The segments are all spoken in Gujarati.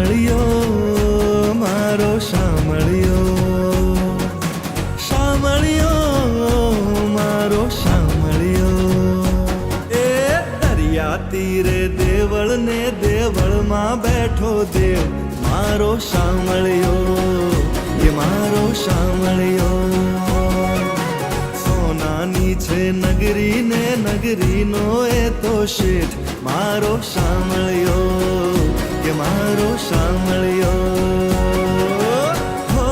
શામળિયો મારો શામળિયો, શામળિયો મારો શામળિયો. એ દરિયા તીરે દેવળ ને દેવળમાં બેઠો દેવ મારો શામળિયો, એ મારો શામળિયો. સોનાની છે નગરી ને નગરીનો એ તો શેઠ મારો શામળિયો, કે મારો શામળિયો. હો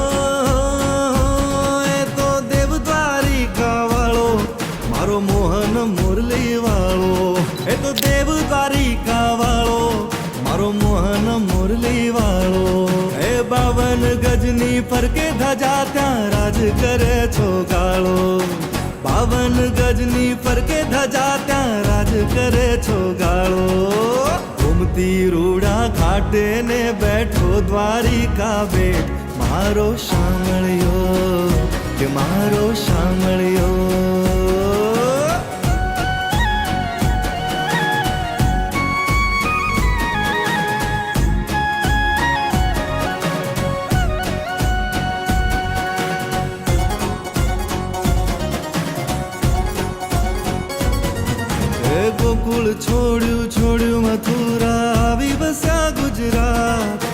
એ તો દેવ દ્વારિકા વાળો મારો મોહન મુરલી વાળો, એ તો દેવ દ્વારિકા વાળો મારો મોહન મુરલી વાળો. એ 52 ગજની ફરકે ધજા ત્યાં રાજ કરે છો ગાળો, 52 ગજની ફરકે ધજા ત્યાં રાજ કરે છો ગાળો. ઘૂમતી રૂડા ખાટે ને બેઠો દ્વારિકા બેઠ મારો શામળિયો, કે મારો શામળિયો. ગોકુળ છોડ્યું છોડ્યું મથુરા આવી બસ્યા ગુજરાત.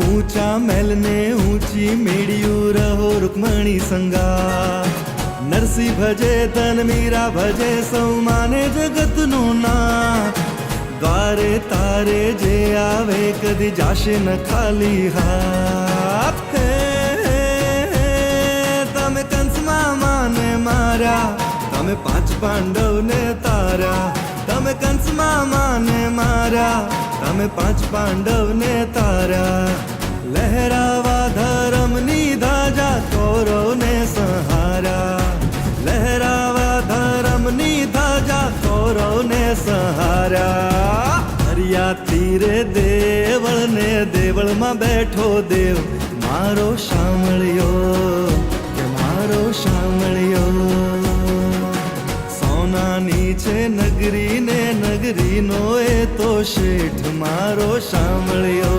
ઊંચા મહેલ ને ઊંચી મેળ્યું રહો રૂકમણી સંગાત. નરસિંહ ભજે તન મીરા ભજે સૌ માને જગતનું નાથ. દ્વારે તારે જે આવે કદી જાશે ન ખાલી હાથ. તમે કંસમાં માને માર્યા, તમે 5 પાંડવને તાર્યા. તમે કંસમાં માને માર્યા, તમે 5 પાંડવને તાર્યા. લહેરાવા ધર્મની ધજા કૌરવને સંહાર્યા, લહેરાવા ધર્મની ધજા કૌરવને સંહાર્યા. દરિયા તીરે દેવળ ને દેવળમાં બેઠો દેવ મારો શામળિયો, કે મારો શામળિયો. સોનાની છે નગરી ને નગરીનો એ તો શેઠ મારો શામળિયો,